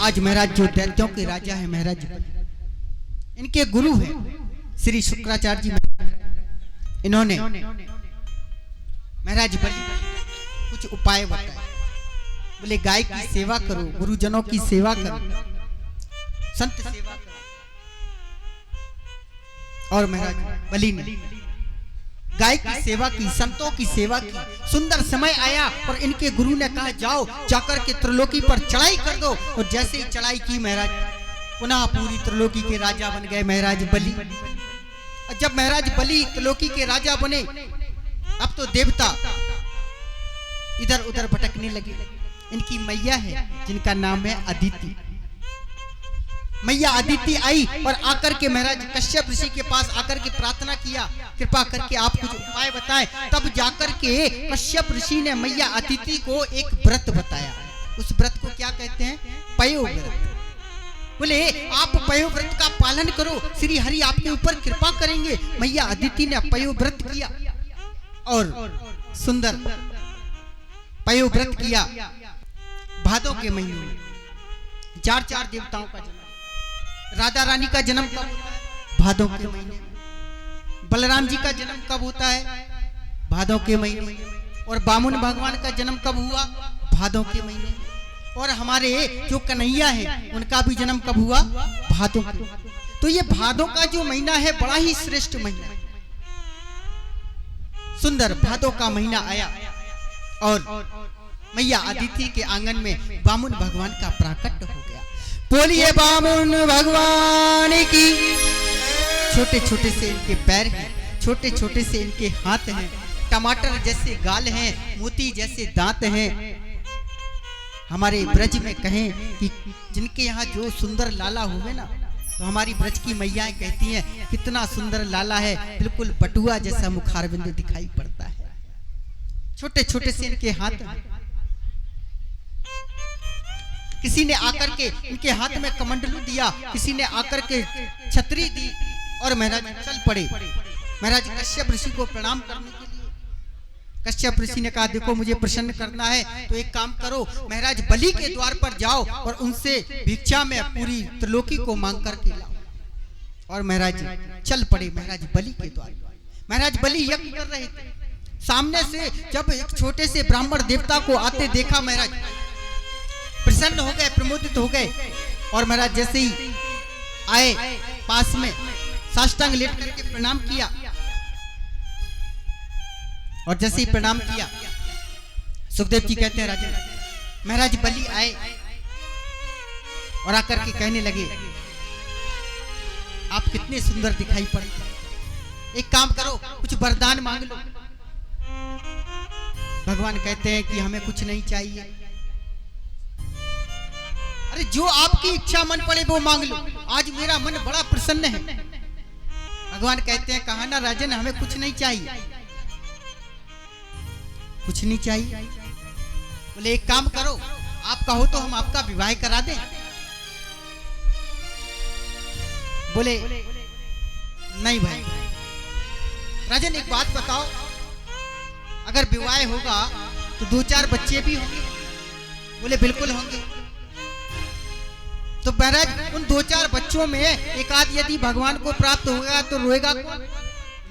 आज महाराज जो दैत्यों के राजा है महाराज, इनके गुरु हैं श्री शुक्राचार्य जी महाराज। इन्होंने महाराज बलि कुछ उपाय बताए। बोले गाय की सेवा करो, गुरुजनों की सेवा करो, संत सेवा करो। और महाराज बलि ने गाय की सेवा की, संतों की सेवा की। सुंदर समय आया और इनके गुरु ने कहा जाओ जाकर के त्रिलोकी पर चढ़ाई कर दो। और जैसे ही चढ़ाई की महाराज, पुनः पूरी त्रिलोकी के राजा बन गए महाराज बलि। और जब महाराज बलि त्रिलोकी के राजा बने, अब तो देवता इधर उधर भटकने लगे। इनकी मैया है जिनका नाम है अदिति। मैया अदिति आई और आकर के महाराज कश्यप ऋषि के पास आकर के प्रार्थना किया, कृपा करके आप कुछ उपाय बताएं। तब जाकर के कश्यप ऋषि ने मैया अदिति को एक व्रत बताया। उस व्रत को क्या कहते हैं? पयो व्रत। बोले आप पयो व्रत का पालन करो, श्री हरि आपके ऊपर कृपा करेंगे। मैया अदिति ने पयो व्रत किया और सुंदर पयो व्रत किया। भादों के महीने में 4 देवताओं का जन्म। राधा रानी का जन्म कब होता है? भादों के महीने में। बलराम जी का जन्म कब होता है? भादों के महीने में। और बामुन भगवान का जन्म कब हुआ? भादों के महीने में। और हमारे जो कन्हैया है उनका भी जन्म कब हुआ? भादों के। तो ये भादों का जो महीना है बड़ा ही श्रेष्ठ महीना है। सुंदर भादों का महीना आया और मैया अदिति के आंगन में बामुन भगवान का प्राकट हो गया। बोलिए बामुन भगवान की। छोटे छोटे से इनके पैर हैं, छोटे छोटे से इनके हाथ हैं, टमाटर जैसे गाल हैं, मोती जैसे दांत हैं। हमारे ब्रज में कहें कि जिनके यहाँ जो सुंदर लाला हुए ना, तो हमारी ब्रज की मैयाएं कहती हैं कितना सुंदर लाला है, बिल्कुल बटुआ जैसा मुखारबिंद दिखाई पड़ता है। छोटे छोटे से इनके हाथ हैं। किसी ने आकर के इनके हाथ में कमंडलू दिया, किसी ने आकर के छतरी दी और महाराज चल पड़े महाराज कश्यप ऋषि को प्रणाम करने के लिए। कश्यप ऋषि ने कहा देखो मुझे प्रसन्न करना है तो एक काम करो, महाराज बलि के द्वार पर जाओ और उनसे भिक्षा में पूरी त्रिलोकी को मांग करके लाओ। और महाराज चल पड़े महाराज बलि के द्वार। महाराज बलि यज्ञ कर रहे थे। सामने से जब एक छोटे से ब्राह्मण देवता को आते देखा, महाराज प्रसन्न हो गए, प्रमोदित हो गए। और महाराज जैसे ही आए पास में साष्टांग लेट करके प्रणाम किया। और जैसे ही प्रणाम किया, सुखदेव जी कहते हैं राजन, महाराज बलि आए और आकर के कहने लगे आप कितने सुंदर दिखाई पड़ते हैं, एक काम करो कुछ वरदान मांग लो। भगवान कहते हैं कि हमें कुछ नहीं चाहिए। अरे जो आपकी इच्छा मन पड़े वो मांग लो, आज मेरा मन बड़ा प्रसन्न है। भगवान कहते हैं कहा ना राजन हमें कुछ नहीं चाहिए, कुछ नहीं चाहिए। बोले एक काम करो, आप कहो तो हम आपका विवाह करा दें। बोले नहीं भाई। राजन एक बात बताओ, अगर विवाह होगा तो 2-4 बच्चे भी होंगे? बोले बिल्कुल होंगे। तो महाराज उन 2-4 बच्चों में एक आध यदि भगवान को प्राप्त होगा तो रोएगा कौन?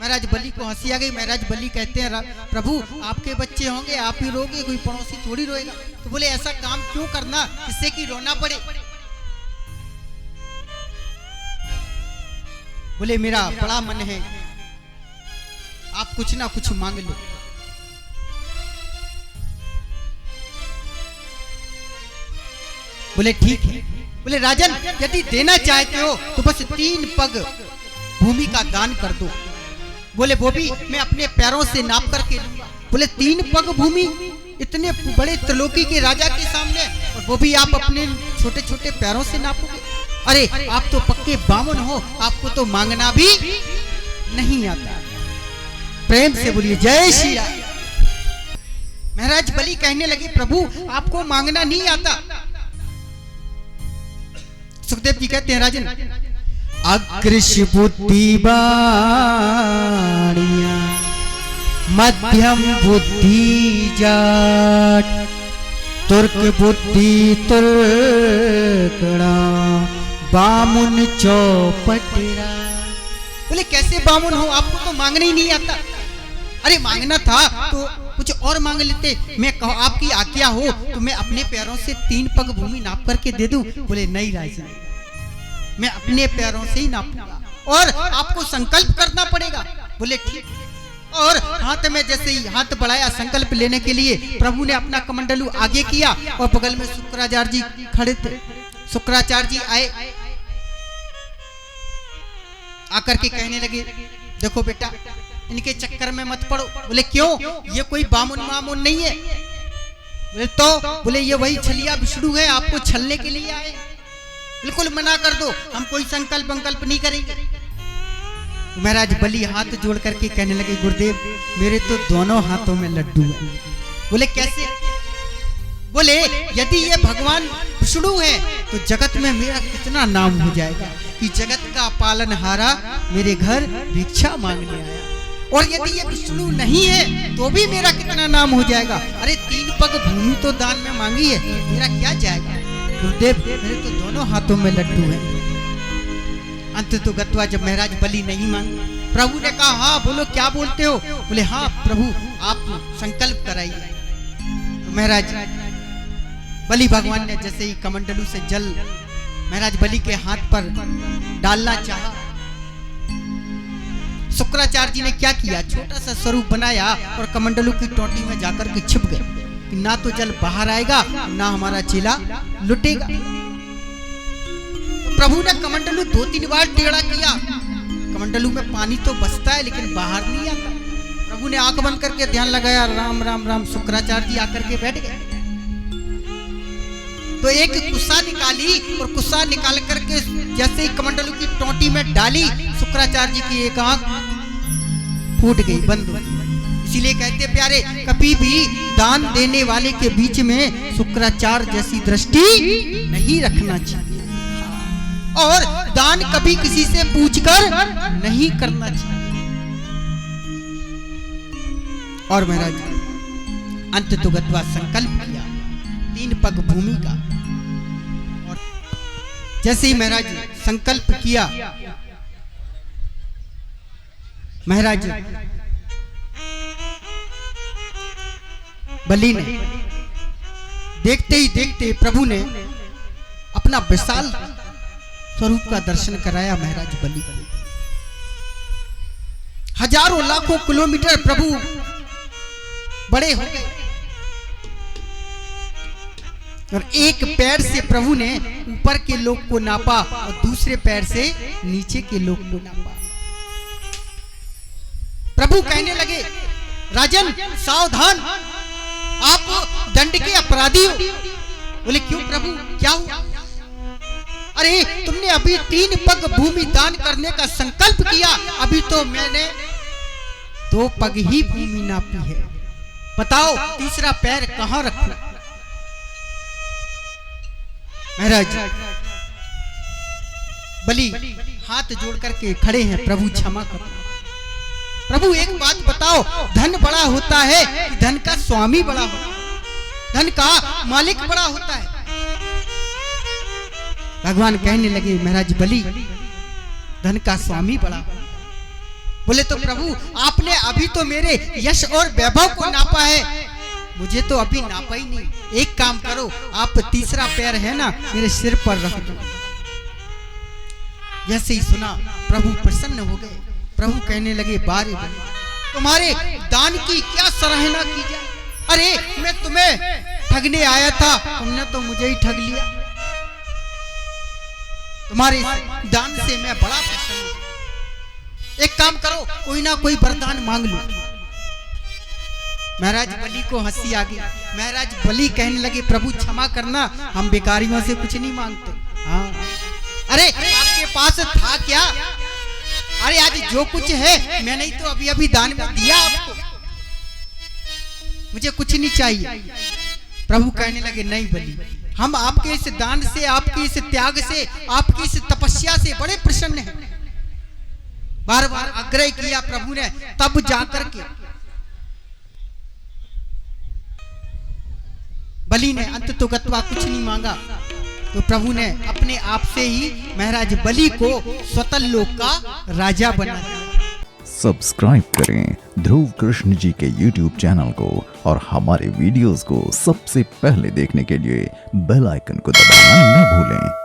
महाराज बलि को हंसी आ गई। महाराज बलि कहते हैं प्रभु आपके बच्चे होंगे, आप ही रोगे, कोई पड़ोसी थोड़ी रोएगा। तो बोले ऐसा काम क्यों करना जिससे कि रोना पड़े। बोले मेरा बड़ा मन है, आप कुछ ना कुछ मांग लो। बोले ठीक है। बोले राजन यदि देना चाहते हो तो बस 3 पग भूमि का दान कर दो। बोले वो भी मैं अपने पैरों से नाप करके लूंगा। बोले 3 पग भूमि इतने बड़े त्रिलोकी के राजा के सामने, और वो भी आप अपने छोटे छोटे पैरों से नापोगे? अरे आप तो पक्के बामन हो, आपको तो मांगना भी नहीं आता। प्रेम से बोलिए जय श्री राम। महाराज बलि कहने लगे प्रभु आपको मांगना नहीं आता। सुखदेव जी कहते हैं राजन अग्रश बुद्धि बाणिया मध्यम बुद्धि जाट तुर्क बुद्धि तुर्कड़ा बामुन चौपटरा। बोले कैसे बामुन हो, आपको तो मांगने ही नहीं आता। अरे मांगना था तो कुछ और मांग लेते। मैं कहो आपकी आज्ञा हो तो मैं अपने पैरों से 3 पग भूमि नाप करके दे दूं। बोले नहीं राजन, मैं अपने पैरों से ही नापूंगा और आपको संकल्प करना पड़ेगा। बोले ठीक। और हाथ में जैसे ही हाथ बढ़ाया संकल्प लेने के लिए, प्रभु ने अपना कमंडलू आगे किया और बगल में शुक्राचार्य जी खड़े थे। शुक्राचार्य जी आए, आकर के कहने लगे देखो बेटा इनके चक्कर में मत पड़ो। बोले क्यों, ये कोई बामुन मामुन नहीं है। बोले तो, बोले ये वही छलिया विष्णु है, आपको छलने के लिए आए। बिल्कुल मना कर दो, हम कोई संकल्प वंकल्प नहीं करेंगे। महाराज बलि हाथ जोड़ करके कहने लगे गुरुदेव मेरे तो दोनों हाथों में लड्डू है। बोले कैसे। बोले यदि ये भगवान विष्णु है तो जगत में मेरा कितना नाम हो जाएगा कि जगत का पालनहारा मेरे घर भिक्षा मांगने आया। और यदि ये विष्णु नहीं है तो भी मेरा कितना नाम हो जाएगा। अरे 3 पग भूमि तो दान में मांगी है, मेरा क्या जाएगा। गुरुदेव मेरे तो दोनों हाथों में लड्डू है। अंत तो गत्वा जब महाराज बलि नहीं मांगे, प्रभु ने कहा हाँ बोलो क्या बोलते हो। बोले हाँ प्रभु आप संकल्प कराइए। तो महाराज बलि भगवान ने जैसे ही कमंडलू से जल महाराज बलि के हाथ पर डालना चाहा, शुक्राचार्य जी ने क्या किया, छोटा सा स्वरूप बनाया और कमंडलू की टोटी में जाकर के छिप गए कि ना तो जल बाहर आएगा ना हमारा चेला लुटेगा। तो प्रभु ने कमंडलू 2-3 बार टेढ़ा किया। कमंडलू में पानी तो बसता है लेकिन बाहर नहीं आता। प्रभु ने आंख बंद करके ध्यान लगाया, राम राम राम। शुक्राचार्य जी आकर के बैठ गए। तो एक कुस्सा निकाली और कुस्सा निकाल करके जैसे ही कमंडलू की टोटी में डाली, शुक्राचार्य जी की एक आंख फूट गई, बंद। इसीलिए कहते प्यारे कभी भी दान देने वाले के बीच में शुक्राचार्य जैसी दृष्टि नहीं रखना चाहिए और दान कभी किसी से पूछकर नहीं करना चाहिए। और महाराज अंत तो गत्वा संकल्प किया 3 पग भूमि का। और जैसे ही महाराज संकल्प किया, महाराज बलि ने देखते ही देखते प्रभु ने अपना विशाल स्वरूप का दर्शन कराया महाराज बलि को। हजारों लाखों किलोमीटर प्रभु बड़े हो गए और एक पैर से प्रभु ने ऊपर के लोग को नापा और दूसरे पैर से नीचे के लोग को नापा। प्रभु कहने लगे राजन सावधान, आप दंड के अपराधी हो। बोले क्यों प्रभु क्या हुआ। अरे तुमने अभी 3 पग भूमि दान करने का संकल्प किया, अभी तो मैंने 2 पग ही भूमि नापी है, बताओ तीसरा पैर कहां रखूं। महाराज बलि हाथ जोड़ करके खड़े हैं, प्रभु क्षमा करो। प्रभु एक बात बताओ, धन बड़ा होता है कि धन का स्वामी बड़ा होता है, धन का मालिक बड़ा होता है। भगवान कहने लगे महाराज बलि धन का स्वामी बड़ा। बोले तो प्रभु आपने अभी तो मेरे यश और वैभव को नापा है, मुझे तो अभी नापा ही नहीं। एक काम करो, आप तीसरा पैर है ना मेरे सिर पर रख दो। जैसे ही सुना प्रभु प्रसन्न हो गए। प्रभु कहने लगे बारे तुम्हारे दान की क्या सराहना की जाए। अरे मैं तुम्हें ठगने आया था, तुमने तो मुझे ही ठग लिया। तुम्हारे दान से मैं बड़ा प्रसन्न हूं। एक काम करो, कोई ना कोई वरदान मांग लो। महाराज बलि को हंसी आ गई। महाराज बलि कहने लगे प्रभु क्षमा करना, हम बेकारियों से कुछ नहीं मांगते। हाँ अरे आपके पास था क्या। अरे आज जो कुछ है मैंने ही तो अभी अभी दान में दिया आपको, मुझे कुछ नहीं चाहिए। प्रभु कहने लगे नहीं बलि, हम आपके इस दान से, आपके इस त्याग से, आपकी इस तपस्या से बड़े प्रसन्न हैं। बार बार आग्रह किया प्रभु ने, तब जाकर के बलि ने अंत तो गत्वा कुछ नहीं मांगा, तो प्रभु ने अपने आप से ही महाराज बलि को स्वतल लोक का राजा बना दिया। सब्सक्राइब करें ध्रुव कृष्ण जी के YouTube चैनल को और हमारे वीडियोस को सबसे पहले देखने के लिए बेल आइकन को दबाना न भूलें।